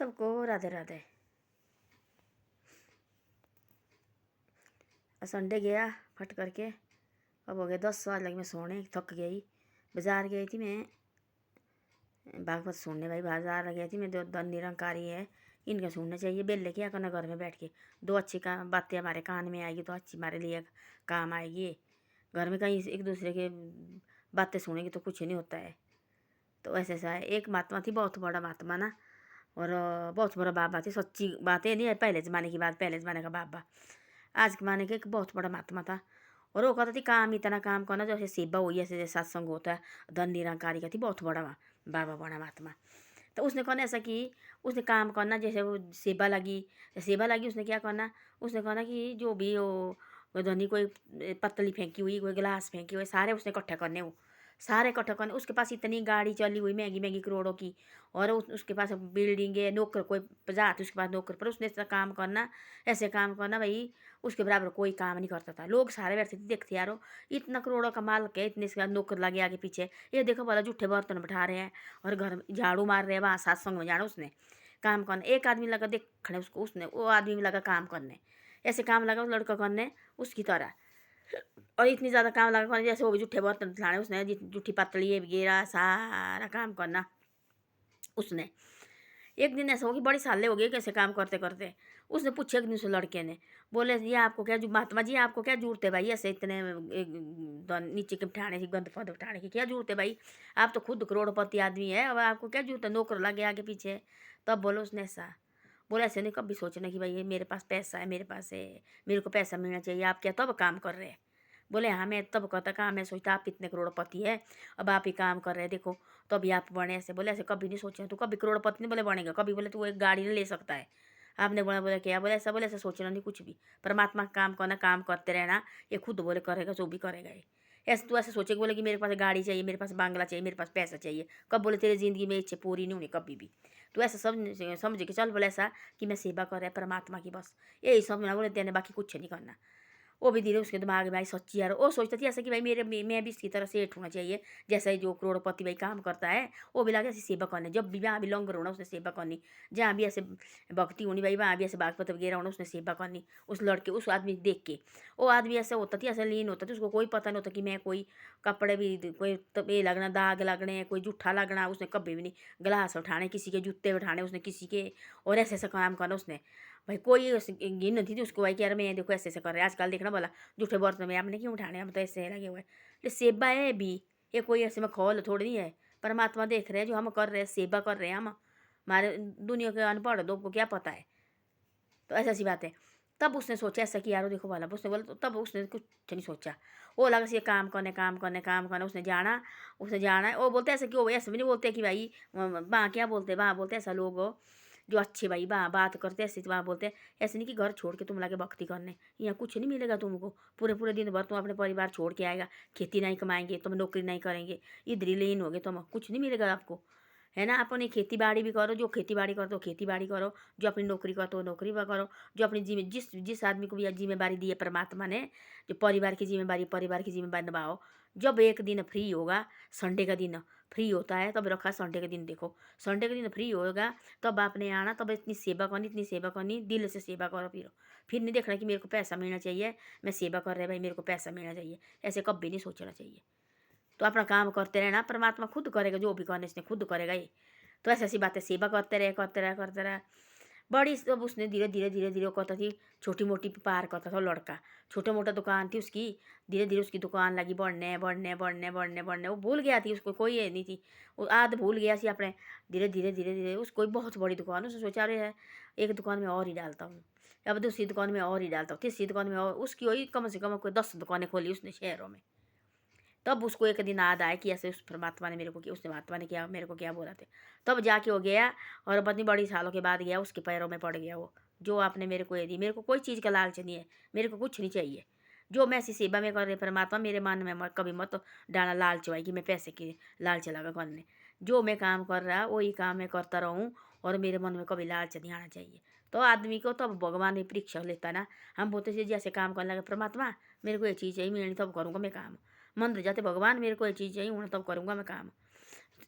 सबको राधे राधे। संडे गया फट करके, अब हो गया 10 लगे मैं सोने, थक गई। बाज़ार गई थी मैं भागवत सुनने, भाई बाज़ार गई थी मैं। दो निरंकारी है, इनका सुनना चाहिए। बेल्ले क्या करना घर में बैठ के, दो अच्छी बातें हमारे कान में आएगी तो अच्छी हमारे लिए काम आएगी। घर में कहीं एक दूसरे के बातें सुनेंगे तो कुछ नहीं होता है। तो ऐसा ऐसा है। एक महात्मा थी, बहुत बड़ा महात्मा ना, और बहुत बड़ा बाबा थे। सच्ची बात है, नहीं है पहले ज़माने की बात, पहले ज़माने का बाबा। आज के माने के एक बहुत बड़ा महात्मा था। और वो कहता थी काम इतना काम करना, जैसे सेवा हुई ऐसे सत्संग होता है। धन निरंकारी का थी, बहुत बड़ा बाबा बड़ा महात्मा। तो उसने कहना ऐसा कि उसने काम करना, जैसे वो सेवा लगी उसने क्या करना, उसने कहना कि जो भी वो धनी कोई पत्तली फेंकी हुई, कोई गिलास फेंकी हुई, सारे उसने इकट्ठे करने। वो सारे इकट्ठे करने। उसके पास इतनी गाड़ी चली हुई महंगी महंगी करोड़ों की, और उसके पास बिल्डिंग है, नौकर कोई 50 उसके पास नौकर। पर उसने ऐसा काम करना, ऐसे काम करना भाई, उसके बराबर कोई काम नहीं करता था। लोग सारे बैठते थे देखते, यारो इतना करोड़ों का माल के इतने इसका नौकर लगे आगे पीछे, ये देखो बोला जूठे बर्तन बैठा रहे हैं और घर में झाड़ू मार रहे हैं। वहाँ सत्संग में जाना उसने काम करने। एक आदमी लगा देख खड़े उसको, उसने वो आदमी भी लगा काम करने। ऐसे काम लगा उस लड़का करने उसकी तरह। और इतनी ज़्यादा काम लगा करने, जैसे वो भी जूठे बर्तन उठाने उसने, जूठी पतली वगैरह सारा काम करना उसने। एक दिन ऐसा हो कि बड़ी साले हो गए कैसे काम करते करते। उसने पूछा एक दिन से लड़के ने, बोले ये आपको क्या महात्मा जी आपको क्या जरूरत है भाई, ऐसे इतने नीचे के बिठाने की, गंद फंद बिठाने की क्या जरूरत है भाई, आप तो खुद करोड़पति आदमी है, अब आपको क्या जरूरत है नौकर लगे आगे पीछे। तब बोलो उसने ऐसा, बोले ऐसे नहीं कभी सोचना कि भाई ये मेरे पास पैसा है, मेरे पास है, मेरे को पैसा मिलना चाहिए, आप क्या तब काम कर रहे हैं। बोले हाँ मैं तब कहता कहाँ, मैं सोचता आप इतने करोड़पति है, अब आप ही काम कर रहे हैं देखो तो अभी आप बने। ऐसे बोले ऐसे कभी नहीं सोचा, तू कभी करोड़पति नहीं बोले बनेगा कभी, बोले तू एक गाड़ी नहीं ले सकता है। आपने बोला बोला क्या, बोले ऐसा सोचना नहीं कुछ भी, परमात्मा का काम करना, काम करते रहना, ये खुद बोले करेगा जो भी करेगा ये। ऐसे तू ऐसे सोचेगा बोले कि मेरे पास गाड़ी चाहिए, मेरे पास बांग्ला चाहिए, मेरे पास पैसा चाहिए, कब बोले तेरी ज़िंदगी में इच्छा पूरी नहीं होनी कभी भी। तो ऐसा समझ के चल, बोले ऐसा कि मैं सेवा कर रहा है परमात्मा की, बस यही समझना बोले तेने, बाकी कुछ नहीं करना। वो भी धीरे उसके दिमाग में आई सच्ची यार, वो सोचती थी ऐसा कि भाई मैं भी इसकी तरह सेठ होना चाहिए, जैसा ही जो करोड़पति भाई काम करता है वो भी लगे ऐसी सेवा करने। जब भी वहाँ भी लंगर होना उसने सेवा करनी, जहाँ भी ऐसे भक्ति होनी भाई वहाँ भी ऐसे भागवत वगैरह होना उसने सेवा करनी। उस लड़के उस आदमी देख के, वो आदमी ऐसा होता थी, ऐसा लीन होता थी, उसको कोई पता नहीं होता कि मैं कोई कपड़े भी कोई ये लगना दाग लगने, कोई जूठा लगना, उसने कभी भी नहीं। गिलास उठाने किसी के, जूते उठाने उसने किसी के, और ऐसे ऐसा काम करना उसने। भाई कोई गिन नहीं थी उसको भाई कि यार मैं देखो ऐसे ऐसे कर रहे हैं। आजकल देखना बोला जूठे बर्तन में आपने क्यों उठाने, हम तो ऐसे लगे हुए हैं। सेवा है भी, ये कोई ऐसे में खौल थोड़ी नहीं है। परमात्मा देख रहे हैं जो हम कर रहे हैं, सेवा कर रहे हैं हम। हमारे दुनिया के अनपढ़ लोग को क्या पता है। तो ऐसा सी बात है। तब उसने सोचा ऐसा कि यारो देखो वाला, उसने बोला तो तब उसने कुछ नहीं सोचा। वो लगा से काम करने काम करने काम करने। उसने जाना है। वो बोलते ऐसा क्यों, ऐसे भी नहीं बोलते कि भाई वहाँ क्या बोलते, वहाँ बोलते ऐसा लोग हो जो अच्छे भाई वहाँ बात करते ऐसे, वहाँ बोलते ऐसे नहीं कि घर छोड़ के तुम लगे भक्ति करने। यहाँ कुछ नहीं मिलेगा तुमको, पूरे पूरे दिन भर तुम अपने परिवार छोड़ के आएगा, खेती नहीं कमाएंगे, तुम नौकरी नहीं करेंगे, इधर ही लीन हो गए तुम, कुछ नहीं मिलेगा आपको, है ना। अपनी खेती बाड़ी भी करो, जो खेती बाड़ी करते हो खेती बाड़ी करो, जो अपनी नौकरी करते हो नौकरी भी करो, जो अपनी जिस जिस आदमी को भी जिम्मेदारी दी है परमात्मा ने, जो परिवार की जिम्मेदारी निभाओ। जब एक दिन फ्री होगा, संडे का दिन फ्री होता है, तब रखा संडे के दिन, देखो संडे के दिन फ्री होगा तब आपने आना, तब इतनी सेवा करनी, दिल से सेवा करो। फिर नहीं देखना कि मेरे को पैसा मिलना चाहिए, मैं सेवा कर रहा भाई मेरे को पैसा मिलना चाहिए, ऐसे कभी नहीं सोचना चाहिए। तो अपना काम करते रहना, परमात्मा खुद करेगा, जो भी करने इसने खुद करेगा ही। तो ऐसी ऐसी बातें सेवा करते रहे करते रहे करते रहे। बड़ी अब उसने धीरे धीरे धीरे धीरे करता थी, छोटी मोटी पार करता था लड़का, छोटा मोटा दुकान थी उसकी। धीरे धीरे उसकी दुकान लगी बढ़ने बढ़ने बढ़ने बढ़ने बढ़ने। वो भूल गया थी, उसको कोई ये नहीं थी, वो आध भूल गया सी अपने। धीरे धीरे धीरे धीरे उसको बहुत बड़ी दुकान, उसने सोचा अरे है एक दुकान में और ही डालता हूँ, अब दूसरी दुकान में और ही डालता हूँ, तीसरी दुकान में और। उसकी वही कम से कम कोई 10 दुकानें खोली उसने शहरों में। तब उसको एक दिन याद आया कि ऐसे उस परमात्मा ने मेरे को किया, उसने महात्मा ने क्या मेरे को क्या बोला थे। तब जाके वो गया, और पत्नी बड़ी सालों के बाद गया, उसके पैरों में पड़ गया वो, जो आपने मेरे को ये दी, मेरे को कोई चीज़ का लालच नहीं है, मेरे को कुछ नहीं चाहिए। जो मैं ऐसी सेवा में कर रही परमात्मा, मेरे मन में कभी मत डाला लालच भाई कि मैं पैसे की लालच लगा करने। जो मैं काम कर रहा वही काम मैं करता रहूँ, और मेरे मन में कभी लालच नहीं आना चाहिए। तो आदमी को तब भगवान ने परीक्षा लेता ना। हम बोलते थे जैसे काम करने लगे, परमात्मा मेरे को ये चीज़ चाहिए, मैं तब करूँगा मैं काम। मंदिर जाते भगवान मेरे को ये चीज़ चाहिए, उन्हें तब करूँगा मैं काम।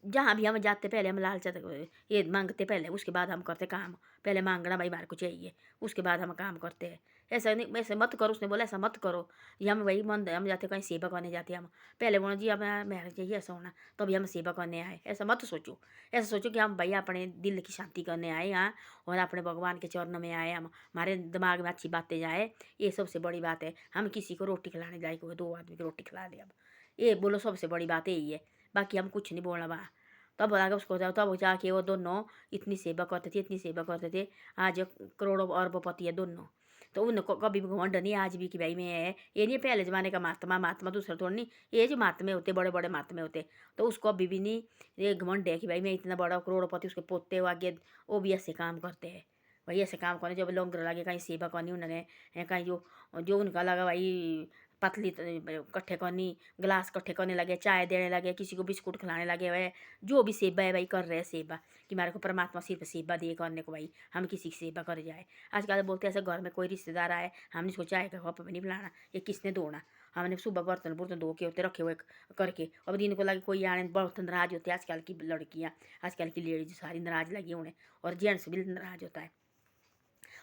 जहाँ भी हम जाते पहले हम लाल चादर ये मांगते पहले, उसके बाद हम करते काम। पहले मांगना भाई हमारे को चाहिए, उसके बाद हम काम करते हैं। ऐसा नहीं, ऐसे मत करो, उसने बोला ऐसा मत करो। ये हम वही मन हम जाते कहीं सेवा करने जाते हम, पहले बोलो जी हमें मेरे चाहिए ऐसा होना, तभी हम सेवा करने आए। ऐसा मत सोचो, ऐसा सोचो कि हम भाई अपने दिल की शांति करने आए यहाँ, और अपने भगवान के चरणों में आए हम, हमारे दिमाग में अच्छी बातें जाए, ये सबसे बड़ी बात है। हम किसी को रोटी खिलाने जाए, कोई 2 आदमी की रोटी खिला दे, अब ये बोलो सबसे बड़ी बात यही है। बाकी हम कुछ नहीं बोलना वहाँ। तब आगे उसको जाओ, तब जाके वो दोनों इतनी सेवा करते थे, इतनी सेवा करते थे। आज करोड़ों अरबपति है दोनों। तो उनको कभी भी घमंड नहीं आज भी कि भाई मैं है। ये नहीं पहले ज़माने का महात्मा, महात्मा दूसरा थोड़ा नहीं, ये जो महात्मे होते बड़े बड़े महात्मे होते, तो उसको अभी भी नहीं ये घमंड है कि भाई मैं इतना बड़ा करोड़पति, उसके पोते हो आगे वो भी ऐसे काम करते हैं। भाई ऐसे काम करने जब लंगर लगे कहीं सेवा करनी उन्होंने, कहीं जो जो उनका लगा भाई पतली कट्ठे करनी, गिलास कट्ठे करने लगे, चाय देने लगे, किसी को बिस्कुट खिलाने लगे। वह जो भी सेवा है भाई कर रहे हैं सेवा, कि हमारे को परमात्मा सिर्फ सेवा दिए करने को, भाई हम किसी की सेवा कर जाए। आजकल बोलते हैं ऐसे घर में कोई रिश्तेदार आए, हमने सोचा है कप नहीं बुलाना, ये किसने धोना। हमने सुबह बर्तन बुर्तन धो के होते रखे हुए करके, अब दिन को लगे कोई आने बर्तन नाराज होते हैं। आजकल की लड़कियाँ, आजकल की लेडीज सारी नाराज लगी उन्हें, और जेंट्स भी नाराज होता है।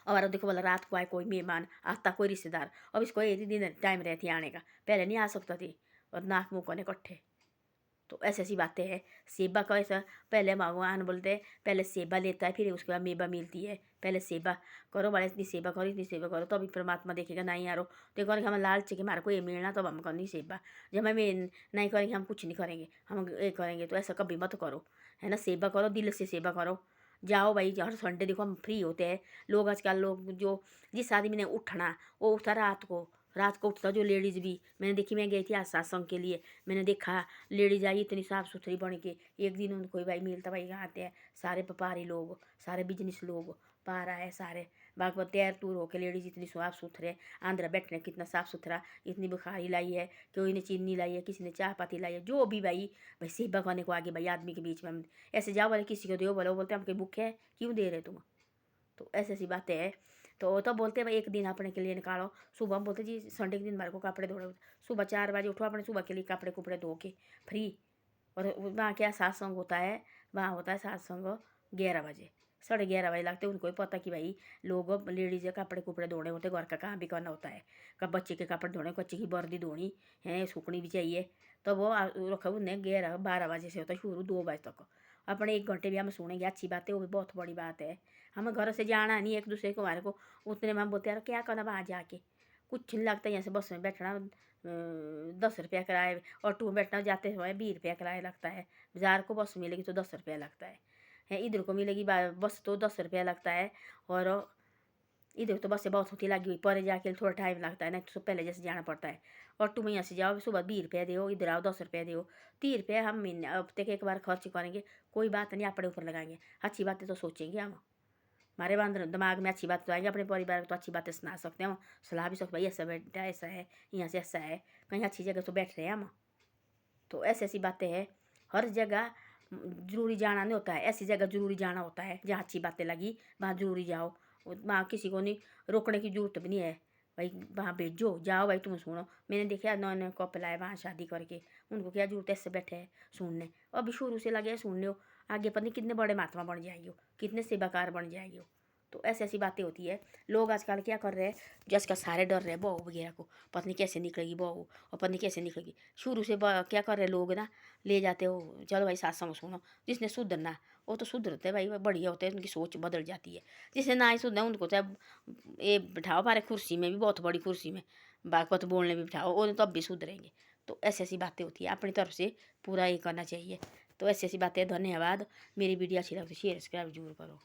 और देखो बोला रात को आए कोई मेहमान, आता कोई रिश्तेदार, अब इसको एक ही दिन टाइम रहती है आने का, पहले नहीं आ सकता थी, और नाक मुँह करने इकट्ठे। तो ऐसी ऐसी बातें हैं। सेवा का ऐसा पहले भगवान बोलते हैं, पहले सेवा लेता है फिर उसके बाद मेवा मिलती है। पहले सेवा करो, बड़ा इतनी सेवा करो, इतनी सेवा करो, तो अभी परमात्मा देखेगा। नहीं यारो देखो कि हम लालच के हमारे को ये मिलना, तब हम करनी सेवा। जब हम ये नहीं करेंगे हम कुछ नहीं करेंगे, हम ये करेंगे। तो ऐसा कभी मत करो, है ना। सेवा करो, दिल से सेवा करो। जाओ भाई, हर संडे देखो हम फ्री होते हैं। लोग आजकल लोग जो जिस आदमी ने उठना वो उठता रात को उठता। जो लेडीज़ भी मैंने देखी, मैं गई थी आज सत्संग के लिए, मैंने देखा लेडीज आई इतनी साफ़ सुथरी बन के। एक दिन उनको भाई मिलता, भाई यहाँ आते हैं सारे व्यापारी लोग, सारे बिजनेस लोग बाहर आए सारे, बाग तैयार तूर होकर लेडीज इतनी साफ़ सुथरे। आंध्रा बैठने कितना साफ़ सुथरा, इतनी बुखारी लाई है, कोई ने चीनी लाई है, किसी ने चाय पत्ती लाई है, जो भी भाई सेवा करने को आगे भाई आदमी के बीच में हम ऐसे जाओ वाले किसी को दो बोलो, बोलते हैं हमके भूखे है क्यों दे रहे तुम। तो ऐसी ऐसी बातें हैं। तो बोलते हैं भाई एक दिन अपने के लिए निकालो। सुबह हम बोलते जी संडे के दिन हमारे को कपड़े धोने, सुबह 4 बजे उठो, अपने सुबह के लिए कपड़े कुपड़े धो के फ्री। और वहाँ क्या सत्संग होता है, वहाँ होता है सत्संग 11 बजे, 11:30 बजे लगते हैं। उनको भी पता कि भाई लोग लेडीज़ कपड़े कुपड़े धोने होते, घर का काम भी करना होता है। कब बच्चे के कपड़े धोने, बच्चे की वर्दी धोनी है, सूखनी भी चाहिए। तो वो रखा उन्हें 11-12 बजे से होता है शुरू, 2 बजे तक। अपने 1 घंटे भी हम सुनेंगे, अच्छी बात है, वो भी बहुत बड़ी बात है। हमें घर से जाना नहीं, एक दूसरे को हमारे को उतने में हम बोलते यार क्या करना वहाँ जाके, कुछ नहीं लगता। यहाँ से बस में बैठना 10 रुपया किराया, ऑटो में बैठना जाते समय 20 रुपया किराया लगता है। बाजार को बस मिलेगी तो 10 रुपया लगता है, इधर को मिलेगी बस तो 10 रुपया लगता है। और इधर तो बस से बहुत होती लगी हुई, पर जाके थोड़ा टाइम लगता है, नहीं तो पहले जैसे जाना पड़ता है। ऑटो में यहाँ से जाओ सुबह 20 रुपया दो, इधर आओ 10 रुपया दो, 30 रुपया हम महीने हफ्ते के एक बार खर्च करेंगे। कोई बात नहीं, अपने ऊपर लगाएंगे, अच्छी बातें तो सोचेंगे हम। हमारे अंदर दिमाग में अच्छी बात तो आएंगे, अपने परिवार को तो अच्छी बातें सुना सकते हैं हम, सलाह भी सकते भाई ऐसा बेटा ऐसा है, यहाँ से ऐसा है, कहीं अच्छी जगह तो बैठ रहे हैं हम। तो ऐसी ऐसी बातें हैं। हर जगह जरूरी जाना नहीं होता है, ऐसी जगह जरूरी जाना होता है जहाँ अच्छी बातें लगी वहाँ जरूरी जाओ। वहाँ किसी को नहीं रोकने की जरूरत भी नहीं है, भाई वहाँ भेजो जाओ भाई तुम सुनो। मैंने देखा नए नए कपल आए वहाँ शादी करके, उनको क्या जरूरत है ऐसे बैठे हैं सुनने, अभी शुरू से लगे सुनने हो। आगे पता नहीं कितने बड़े महात्मा बन जाएगी हो, कितने सेवाकार बन जाएगी हो। तो ऐसी ऐसी बातें होती है। लोग आजकल क्या कर रहे हैं, जिसका सारे डर रहे हैं बहू वगैरह को, पता नहीं कैसे निकलेगी बहू, और पता नहीं कैसे निकलेगी। शुरू से क्या कर रहे हैं लोग ना, ले जाते हो चलो भाई सत्संग सुनो। जिसने सुधरना वो तो सुधरते भाई, बढ़िया होते हैं, उनकी सोच बदल जाती है। जिसने ना ही सुधरना उनको चाहे ये बिठाओ हमारे कुर्सी में भी, बहुत बड़ी कुर्सी में बागवत बोलने भी बिठाओ, वो तब भी सुधरेंगे। तो ऐसी ऐसी बातें होती है, अपनी तरफ से पूरा ये करना चाहिए। तो ऐसी ऐसी बातें। धन्यवाद। मेरी वीडियो अच्छी लगती है शेयर सब्सक्राइब जरूर करो।